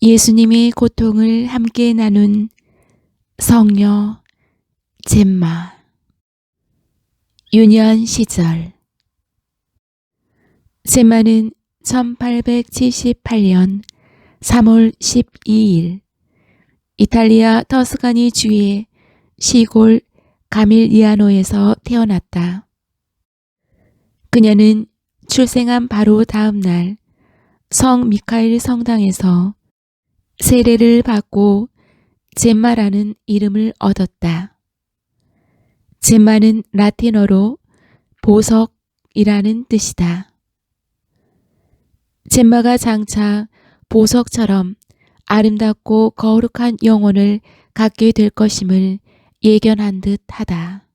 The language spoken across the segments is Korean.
예수님의 고통을 함께 나눈 성녀 젬마. 유년 시절. 젬마는 1878년 3월 12일 이탈리아 터스카니 주의 시골 가밀리아노에서 태어났다. 그녀는 출생한 바로 다음 날 성 미카엘 성당에서 세례를 받고 젬마라는 이름을 얻었다. 젬마는 라틴어로 보석이라는 뜻이다. 젬마가 장차 보석처럼 아름답고 거룩한 영혼을 갖게 될 것임을 예견한 듯 하다.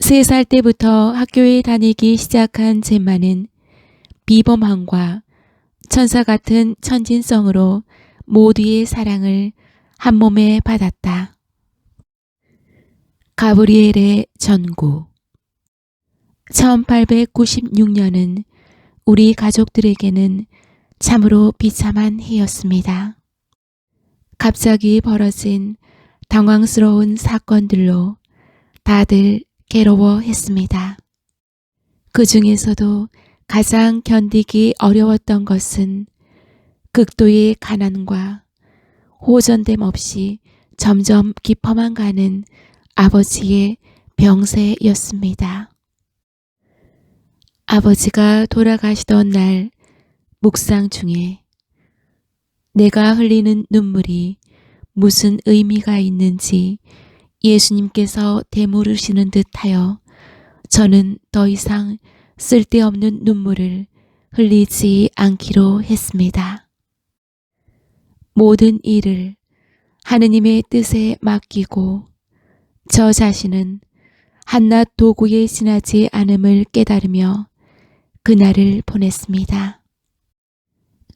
3살 때부터 학교에 다니기 시작한 젬마는 비범함과 천사 같은 천진성으로 모두의 사랑을 한 몸에 받았다. 가브리엘의 전구. 1896년은 우리 가족들에게는 참으로 비참한 해였습니다. 갑자기 벌어진 당황스러운 사건들로 다들 괴로워했습니다. 그 중에서도 가장 견디기 어려웠던 것은 극도의 가난과 호전됨 없이 점점 깊어만 가는 아버지의 병세였습니다. 아버지가 돌아가시던 날 묵상 중에 내가 흘리는 눈물이 무슨 의미가 있는지 예수님께서 되물으시는 듯하여 저는 더 이상 쓸데없는 눈물을 흘리지 않기로 했습니다. 모든 일을 하느님의 뜻에 맡기고 저 자신은 한낱 도구에 지나지 않음을 깨달으며 그날을 보냈습니다.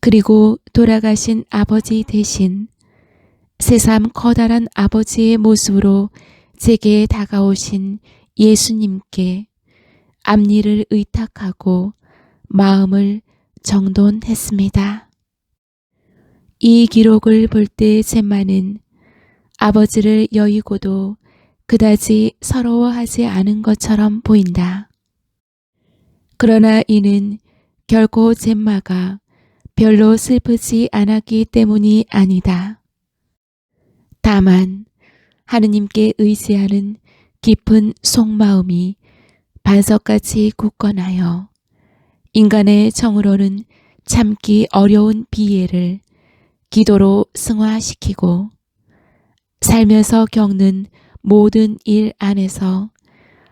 그리고 돌아가신 아버지 대신 새삼 커다란 아버지의 모습으로 제게 다가오신 예수님께 앞일을 의탁하고 마음을 정돈했습니다. 이 기록을 볼 때 젬마는 아버지를 여의고도 그다지 서러워하지 않은 것처럼 보인다. 그러나 이는 결코 젬마가 별로 슬프지 않았기 때문이 아니다. 다만 하느님께 의지하는 깊은 속마음이 반석같이 굳건하여 인간의 정으로는 참기 어려운 비애를 기도로 승화시키고 살면서 겪는 모든 일 안에서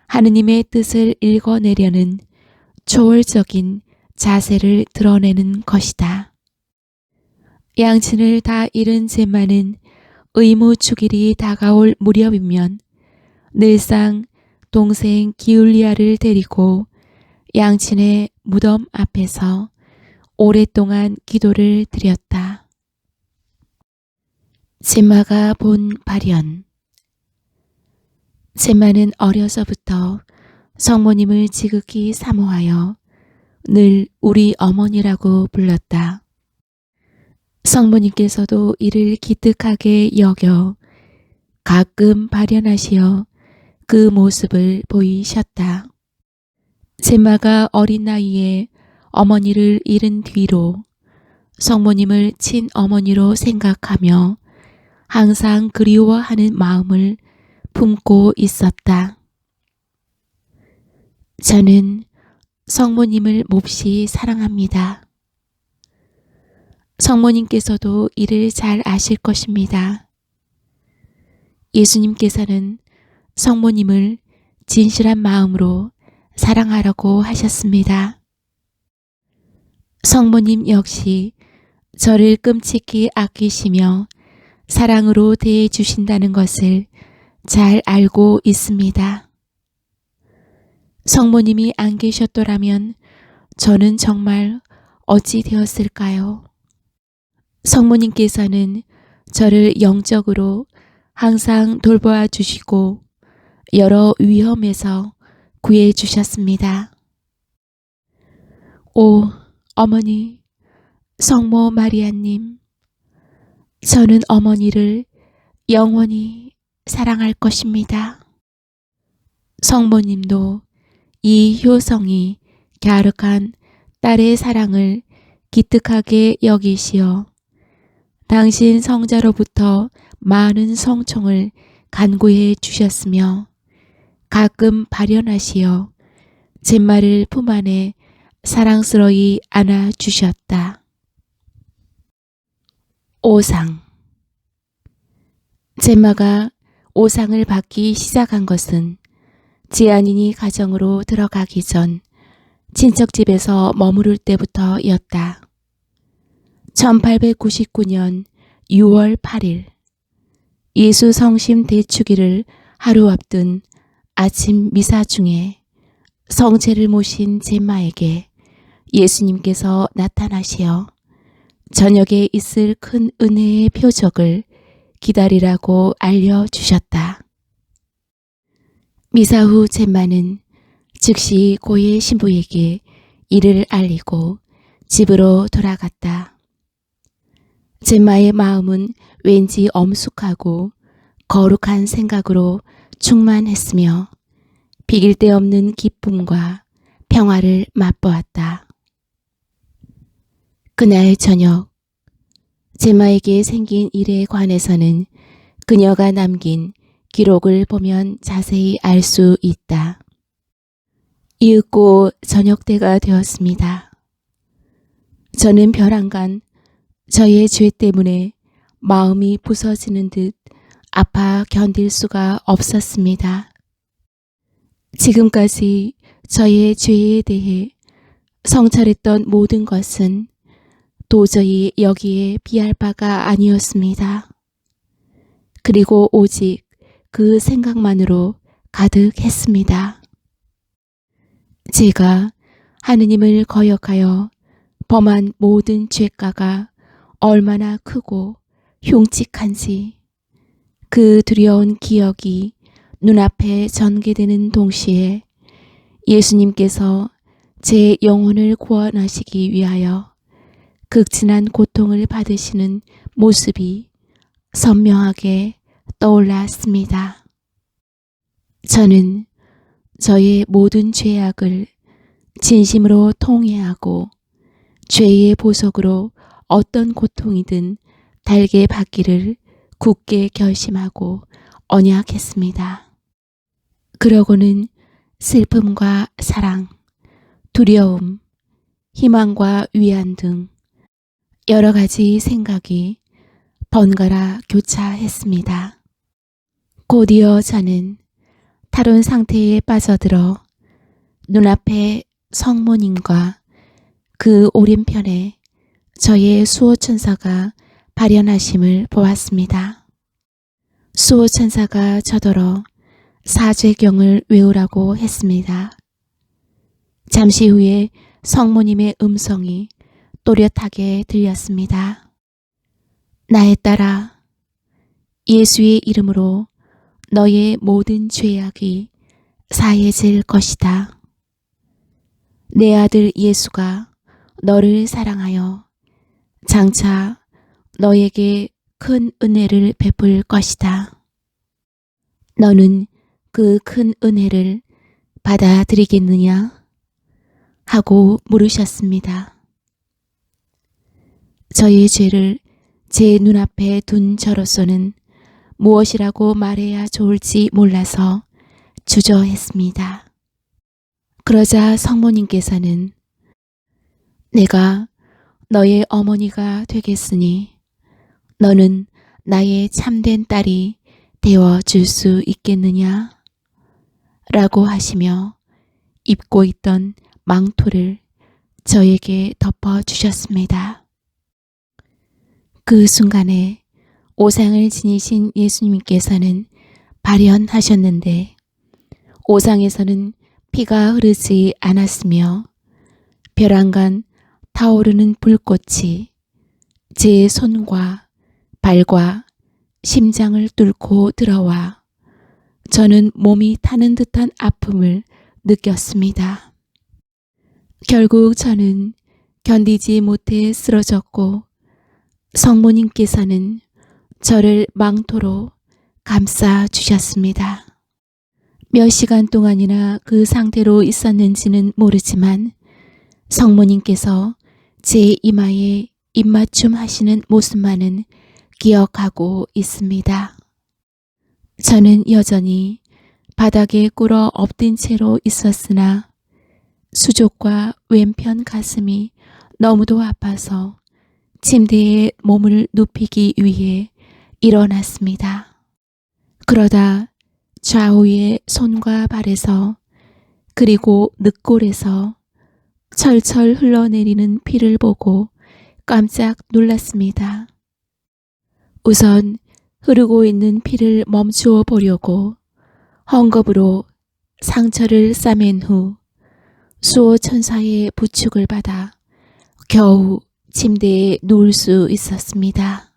하느님의 뜻을 읽어내려는 초월적인 자세를 드러내는 것이다. 양친을 다 잃은 젬마는 의무축일이 다가올 무렵이면 늘상 동생 기울리아를 데리고 양친의 무덤 앞에서 오랫동안 기도를 드렸다. 젬마가 본 발현. 젬마는 어려서부터 성모님을 지극히 사모하여 늘 우리 어머니라고 불렀다. 성모님께서도 이를 기특하게 여겨 가끔 발현하시어 그 모습을 보이셨다. 젬마가 어린 나이에 어머니를 잃은 뒤로 성모님을 친어머니로 생각하며 항상 그리워하는 마음을 품고 있었다. 저는 성모님을 몹시 사랑합니다. 성모님께서도 이를 잘 아실 것입니다. 예수님께서는 성모님을 진실한 마음으로 사랑하라고 하셨습니다. 성모님 역시 저를 끔찍히 아끼시며 사랑으로 대해 주신다는 것을 잘 알고 있습니다. 성모님이 안 계셨더라면 저는 정말 어찌 되었을까요? 성모님께서는 저를 영적으로 항상 돌보아 주시고 여러 위험에서 구해 주셨습니다. 오 어머니, 성모 마리아님, 저는 어머니를 영원히 사랑할 것입니다. 성모님도 이 효성이 갸륵한 딸의 사랑을 기특하게 여기시어 당신 성자로부터 많은 성총을 간구해 주셨으며 가끔 발현하시어 잿말을 품 안에 사랑스러이 안아 주셨다. 오상. 잿마가 오상을 받기 시작한 것은 지안인이 가정으로 들어가기 전 친척집에서 머무를 때부터였다. 1899년 6월 8일 예수 성심 대축일을 하루 앞둔 아침 미사 중에 성체를 모신 잿마에게 예수님께서 나타나시어 저녁에 있을 큰 은혜의 표적을 기다리라고 알려주셨다. 미사 후 잿마는 즉시 고의 신부에게 이를 알리고 집으로 돌아갔다. 잿마의 마음은 왠지 엄숙하고 거룩한 생각으로 충만했으며 비길 데 없는 기쁨과 평화를 맛보았다. 그날 저녁 잿마에게 생긴 일에 관해서는 그녀가 남긴 기록을 보면 자세히 알 수 있다. 이윽고 저녁 때가 되었습니다. 저는 벼랑간 저의 죄 때문에 마음이 부서지는 듯 아파 견딜 수가 없었습니다. 지금까지 저의 죄에 대해 성찰했던 모든 것은 도저히 여기에 비할 바가 아니었습니다. 그리고 오직 그 생각만으로 가득했습니다. 제가 하느님을 거역하여 범한 모든 죄가가 얼마나 크고 흉측한지 그 두려운 기억이 눈앞에 전개되는 동시에 예수님께서 제 영혼을 구원하시기 위하여 극진한 고통을 받으시는 모습이 선명하게 떠올랐습니다. 저는 저의 모든 죄악을 진심으로 통회하고 죄의 보석으로 어떤 고통이든 달게 받기를 굳게 결심하고 언약했습니다. 그러고는 슬픔과 사랑, 두려움, 희망과 위안 등 여러 가지 생각이 번갈아 교차했습니다. 곧이어 저는 탈원 상태에 빠져들어 눈앞에 성모님과 그 오른편에 저의 수호천사가 발현하심을 보았습니다. 수호천사가 저더러 사죄경을 외우라고 했습니다. 잠시 후에 성모님의 음성이 또렷하게 들렸습니다. 나의 딸아, 예수의 이름으로 너의 모든 죄악이 사해질 것이다. 내 아들 예수가 너를 사랑하여 장차 너에게 큰 은혜를 베풀 것이다. 너는 그 큰 은혜를 받아들이겠느냐? 하고 물으셨습니다. 저의 죄를 제 눈앞에 둔 저로서는 무엇이라고 말해야 좋을지 몰라서 주저했습니다. 그러자 성모님께서는 내가 너의 어머니가 되겠으니 너는 나의 참된 딸이 되어줄 수 있겠느냐? 라고 하시며 입고 있던 망토를 저에게 덮어주셨습니다. 그 순간에 오상을 지니신 예수님께서는 발현하셨는데 오상에서는 피가 흐르지 않았으며 벼랑간 타오르는 불꽃이 제 손과 발과 심장을 뚫고 들어와 저는 몸이 타는 듯한 아픔을 느꼈습니다. 결국 저는 견디지 못해 쓰러졌고 성모님께서는 저를 망토로 감싸 주셨습니다. 몇 시간 동안이나 그 상태로 있었는지는 모르지만 성모님께서 제 이마에 입맞춤 하시는 모습만은 기억하고 있습니다. 저는 여전히 바닥에 꿇어 엎든 채로 있었으나 수족과 왼편 가슴이 너무도 아파서 침대에 몸을 눕히기 위해 일어났습니다. 그러다 좌우의 손과 발에서 그리고 늑골에서 철철 흘러내리는 피를 보고 깜짝 놀랐습니다. 우선 흐르고 있는 피를 멈추어 보려고 헝겊으로 상처를 싸맨 후 수호천사의 부축을 받아 겨우 침대에 누울 수 있었습니다.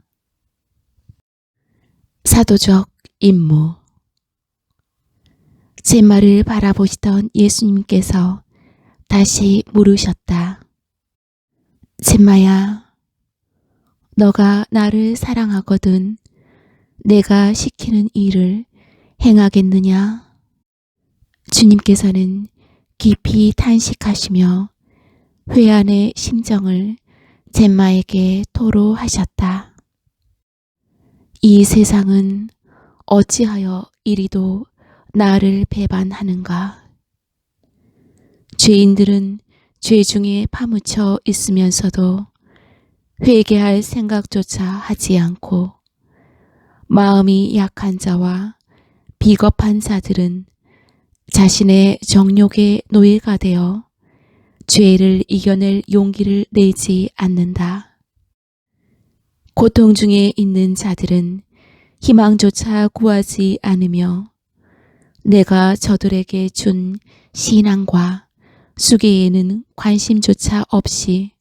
사도적 임무. 제 말을 바라보시던 예수님께서 다시 물으셨다. 젬마야, 너가 나를 사랑하거든 내가 시키는 일을 행하겠느냐? 주님께서는 깊이 탄식하시며 회한의 심정을 젬마에게 토로하셨다. 이 세상은 어찌하여 이리도 나를 배반하는가? 죄인들은 죄 중에 파묻혀 있으면서도 회개할 생각조차 하지 않고 마음이 약한 자와 비겁한 자들은 자신의 정욕의 노예가 되어 죄를 이겨낼 용기를 내지 않는다. 고통 중에 있는 자들은 희망조차 구하지 않으며 내가 저들에게 준 신앙과 수계에는 관심조차 없이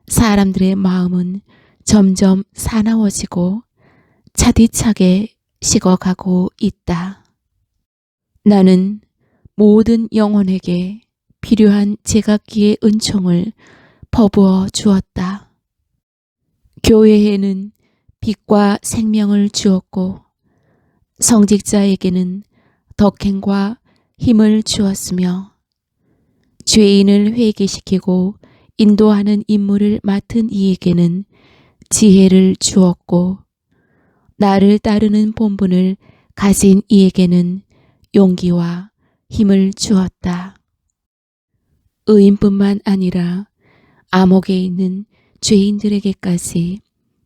사람들의 마음은 점점 사나워지고 차디차게 식어가고 있다. 나는 모든 영혼에게 필요한 제각기의 은총을 퍼부어 주었다. 교회에는 빛과 생명을 주었고 성직자에게는 덕행과 힘을 주었으며 죄인을 회개시키고 인도하는 임무를 맡은 이에게는 지혜를 주었고 나를 따르는 본분을 가진 이에게는 용기와 힘을 주었다. 의인뿐만 아니라 암흑에 있는 죄인들에게까지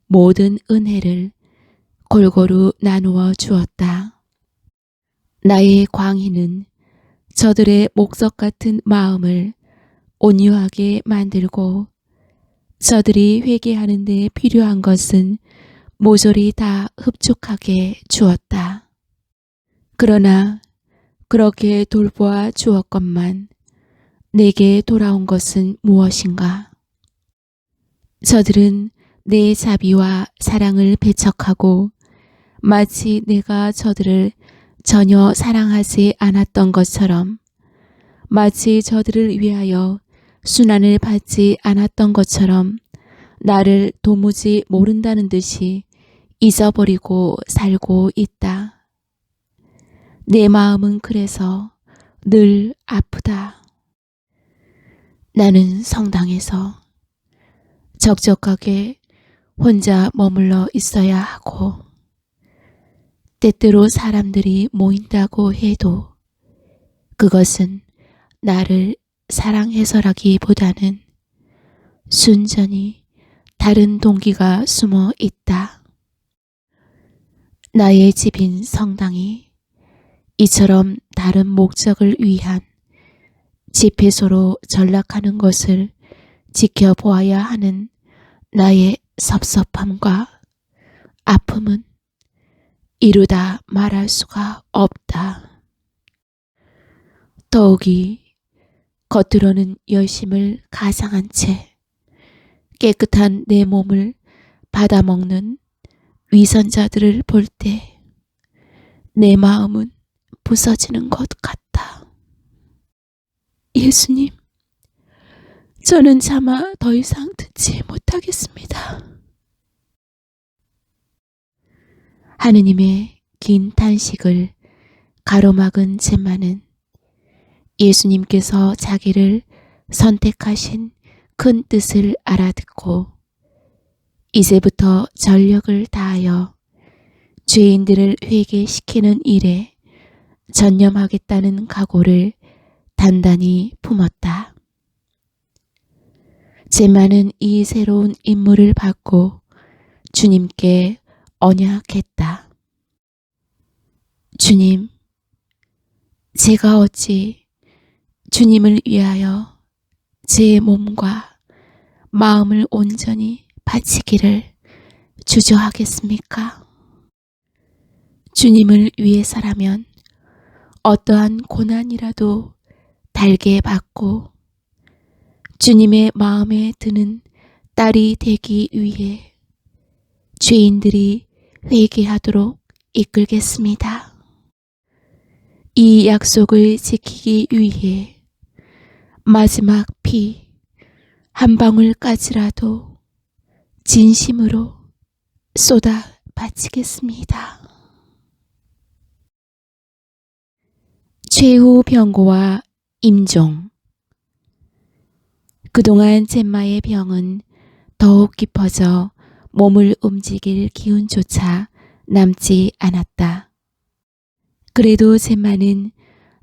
모든 은혜를 골고루 나누어 주었다. 나의 광희는 저들의 목석 같은 마음을 온유하게 만들고 저들이 회개하는 데 필요한 것은 모조리 다 흡족하게 주었다. 그러나 그렇게 돌보아 주었건만 내게 돌아온 것은 무엇인가? 저들은 내 자비와 사랑을 배척하고 마치 내가 저들을 전혀 사랑하지 않았던 것처럼 마치 저들을 위하여 순환을 받지 않았던 것처럼 나를 도무지 모른다는 듯이 잊어버리고 살고 있다. 내 마음은 그래서 늘 아프다. 나는 성당에서 적적하게 혼자 머물러 있어야 하고 때때로 사람들이 모인다고 해도 그것은 나를 사랑해서라기보다는 순전히 다른 동기가 숨어 있다. 나의 집인 성당이 이처럼 다른 목적을 위한 집회소로 전락하는 것을 지켜보아야 하는 나의 섭섭함과 아픔은 이루다 말할 수가 없다. 더욱이 겉으로는 열심을 가장한 채 깨끗한 내 몸을 받아먹는 위선자들을 볼 때 내 마음은 부서지는 것 같다. 예수님, 저는 차마 더 이상 듣지 못하겠습니다. 하느님의 긴 탄식을 가로막은 젬마는 예수님께서 자기를 선택하신 큰 뜻을 알아듣고 이제부터 전력을 다하여 죄인들을 회개시키는 일에 전념하겠다는 각오를 단단히 품었다. 젬마는 이 새로운 임무를 받고 주님께 언약했다. 주님, 제가 어찌 주님을 위하여 제 몸과 마음을 온전히 바치기를 주저하겠습니까? 주님을 위해서라면 어떠한 고난이라도 달게 받고 주님의 마음에 드는 딸이 되기 위해 죄인들이 회개하도록 이끌겠습니다. 이 약속을 지키기 위해 마지막 피 한 방울까지라도 진심으로 쏟아 바치겠습니다. 최후 병고와 임종. 그동안 젬마의 병은 더욱 깊어져 몸을 움직일 기운조차 남지 않았다. 그래도 젬마는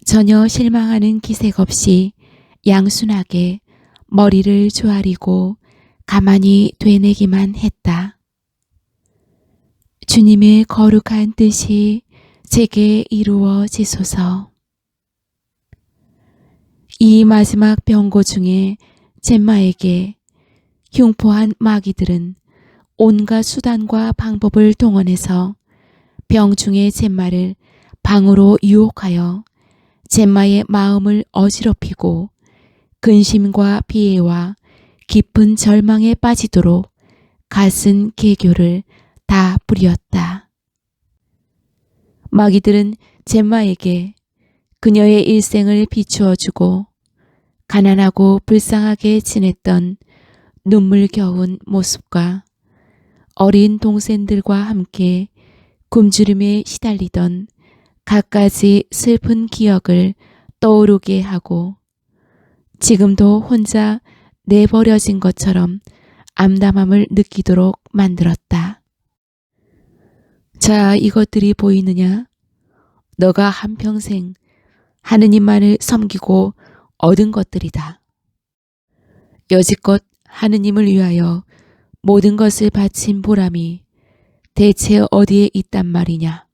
전혀 실망하는 기색 없이 양순하게 머리를 조아리고 가만히 되뇌기만 했다. 주님의 거룩한 뜻이 제게 이루어지소서. 이 마지막 병고 중에 젬마에게 흉포한 마귀들은 온갖 수단과 방법을 동원해서 병중의 젬마를 방으로 유혹하여 젬마의 마음을 어지럽히고 근심과 비애와 깊은 절망에 빠지도록 갓은 계교를 다 부렸다. 마귀들은 젬마에게 그녀의 일생을 비추어주고 가난하고 불쌍하게 지냈던 눈물겨운 모습과 어린 동생들과 함께 굶주림에 시달리던 갖가지 슬픈 기억을 떠오르게 하고 지금도 혼자 내버려진 것처럼 암담함을 느끼도록 만들었다. 자, 이것들이 보이느냐? 너가 한평생 하느님만을 섬기고 얻은 것들이다. 여지껏 하느님을 위하여 모든 것을 바친 보람이 대체 어디에 있단 말이냐?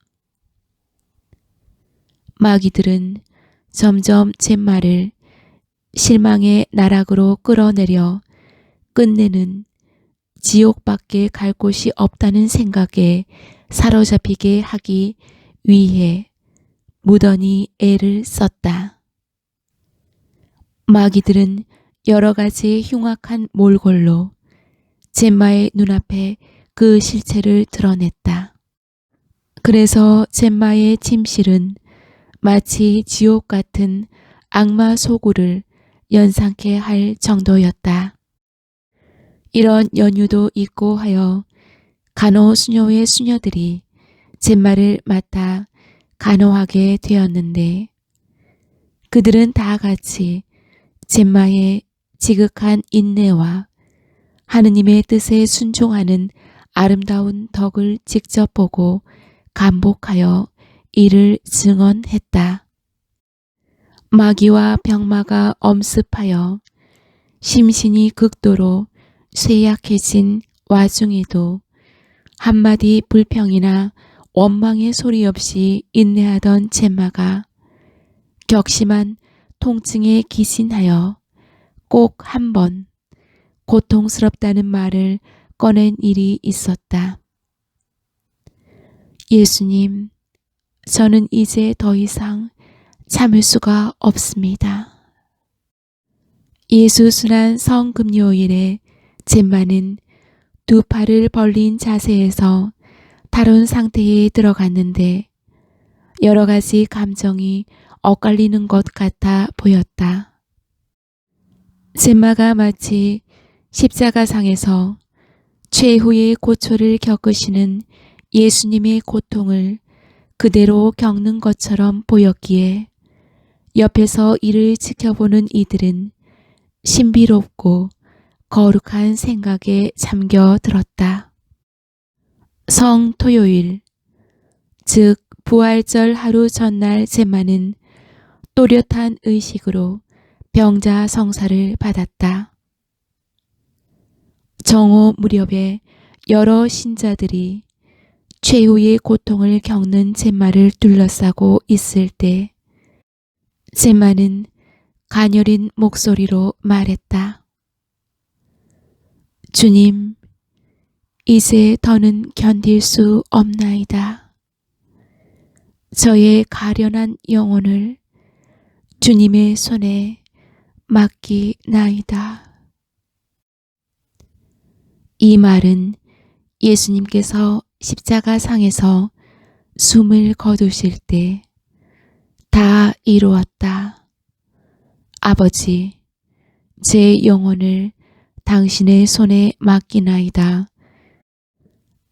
마귀들은 점점 젬마를 실망의 나락으로 끌어내려 끝내는 지옥밖에 갈 곳이 없다는 생각에 사로잡히게 하기 위해 무던히 애를 썼다. 마귀들은 여러 가지 흉악한 몰골로 젬마의 눈앞에 그 실체를 드러냈다. 그래서 젬마의 침실은 마치 지옥 같은 악마 소굴을 연상케 할 정도였다. 이런 연유도 있고 하여 간호수녀의 수녀들이 젬마를 맡아 간호하게 되었는데 그들은 다 같이 젬마의 지극한 인내와 하느님의 뜻에 순종하는 아름다운 덕을 직접 보고 감복하여 이를 증언했다. 마귀와 병마가 엄습하여 심신이 극도로 쇠약해진 와중에도 한마디 불평이나 원망의 소리 없이 인내하던 젬마가 격심한 통증에 기신하여 꼭 한 번 고통스럽다는 말을 꺼낸 일이 있었다. 예수님, 저는 이제 더 이상 참을 수가 없습니다. 예수순환 성금요일에 젬마는 두 팔을 벌린 자세에서 다른 상태에 들어갔는데 여러 가지 감정이 엇갈리는 것 같아 보였다. 젬마가 마치 십자가상에서 최후의 고초를 겪으시는 예수님의 고통을 그대로 겪는 것처럼 보였기에 옆에서 이를 지켜보는 이들은 신비롭고 거룩한 생각에 잠겨 들었다. 성토요일, 즉 부활절 하루 전날 제마는 또렷한 의식으로 병자 성사를 받았다. 정오 무렵에 여러 신자들이 최후의 고통을 겪는 제마를 둘러싸고 있을 때 제마는 가녀린 목소리로 말했다. 주님, 이제 더는 견딜 수 없나이다. 저의 가련한 영혼을 주님의 손에 맡기나이다. 이 말은 예수님께서 십자가상에서 숨을 거두실 때 다 이루었다. 아버지, 제 영혼을 당신의 손에 맡기나이다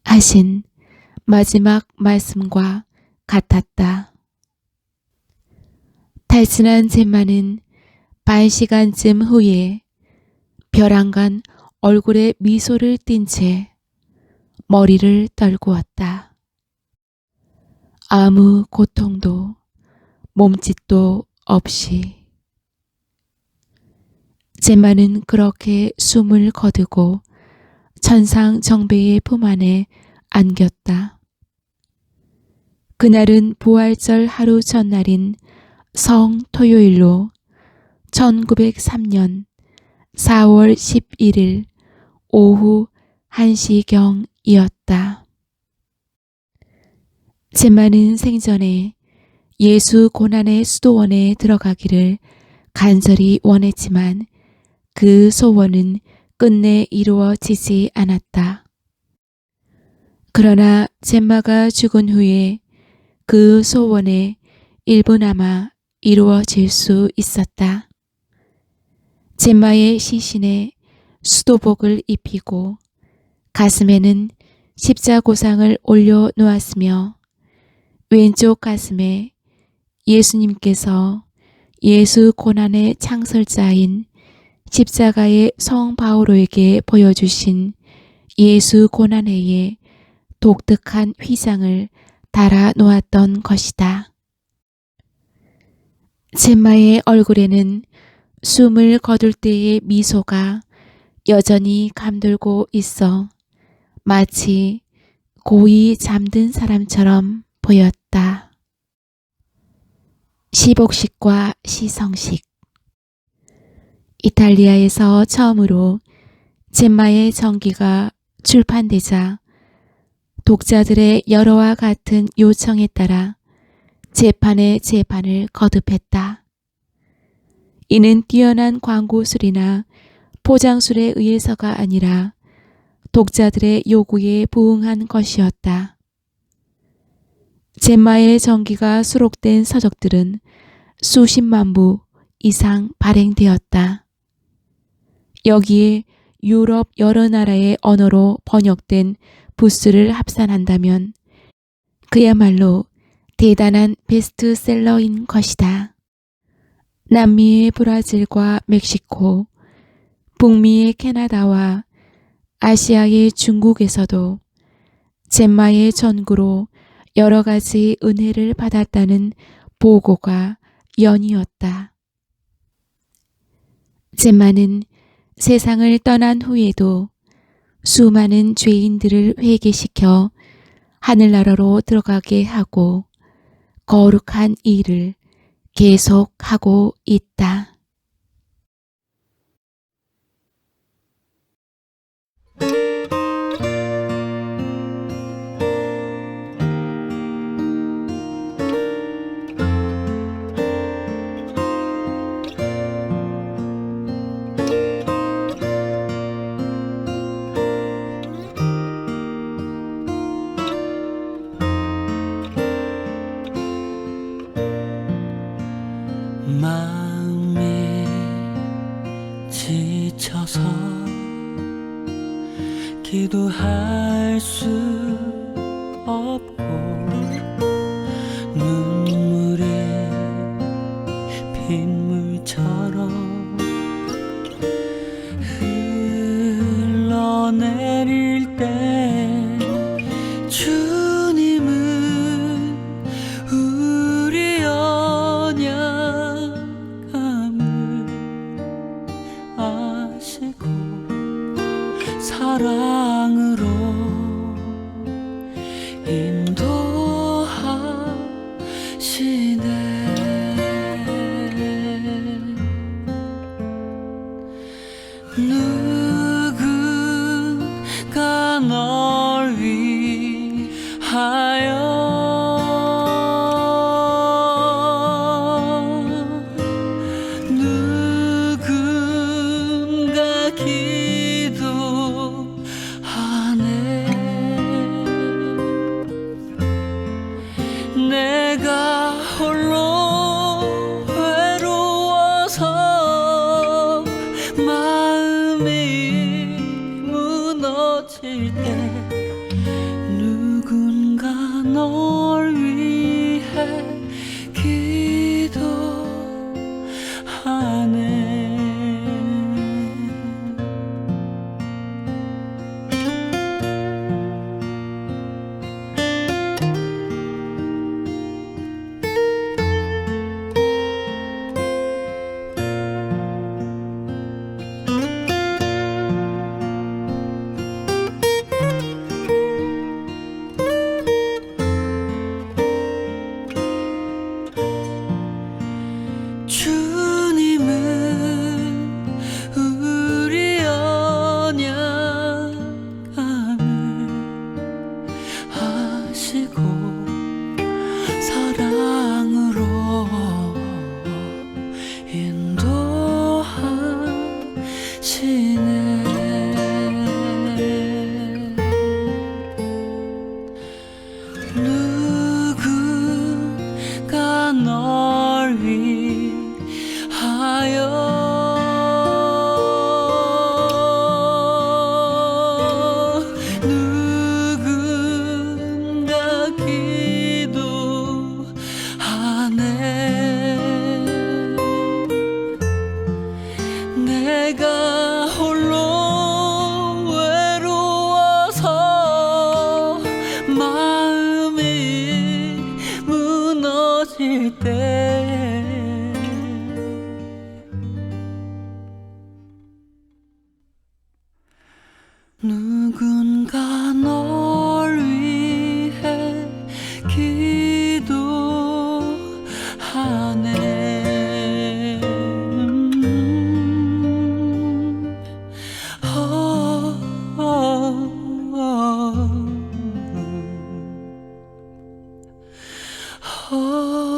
하신 마지막 말씀과 같았다. 탈진한 제마는 반 시간쯤 후에 벼랑간 얼굴에 미소를 띤 채 머리를 떨구었다. 아무 고통도 몸짓도 없이. 제마는 그렇게 숨을 거두고 천상정배의 품 안에 안겼다. 그날은 부활절 하루 전날인 성토요일로 1903년 4월 11일 오후 1시경이었다. 제마는 생전에 예수 고난의 수도원에 들어가기를 간절히 원했지만 그 소원은 끝내 이루어지지 않았다. 그러나 제마가 죽은 후에 그 소원의 일부나마 이루어질 수 있었다. 제마의 시신에 수도복을 입히고 가슴에는 십자고상을 올려놓았으며 왼쪽 가슴에 예수님께서 예수 고난의 창설자인 십자가의 성 바오로에게 보여주신 예수 고난회의 독특한 휘장을 달아 놓았던 것이다. 제마의 얼굴에는 숨을 거둘 때의 미소가 여전히 감돌고 있어 마치 고이 잠든 사람처럼 보였다. 시복식과 시성식. 이탈리아에서 처음으로 제마의 전기가 출판되자 독자들의 여러와 같은 요청에 따라 재판에 재판을 거듭했다. 이는 뛰어난 광고술이나 포장술에 의해서가 아니라 독자들의 요구에 부응한 것이었다. 제마의 전기가 수록된 서적들은 수십만 부 이상 발행되었다. 여기에 유럽 여러 나라의 언어로 번역된 부수를 합산한다면 그야말로 대단한 베스트셀러인 것이다. 남미의 브라질과 멕시코, 북미의 캐나다와 아시아의 중국에서도 제마의 전구로 여러 가지 은혜를 받았다는 보고가 연이었다. 제마는 세상을 떠난 후에도 수많은 죄인들을 회개시켜 하늘나라로 들어가게 하고 거룩한 일을 계속하고 있다. 마음이 지쳐서 기도할 수 없고 눈물이 빗물처럼 흘러내릴 때 주님은 우리 연약함을 아시고 사랑으로 인도하시네. 누군가 널 위하여 누군가 기도하네. 내가 홀로 외로워서 마음이 무너질 때 누군가 널 위해 기도하네. 주님은 우리 연약함을 아시고 사랑으로 인도하시네. 누군가 널 위하여 누군가 기도하네. 내가 홀로 외로워서 마음이 무너질 때 누군가 널 위해 기도하네. oh.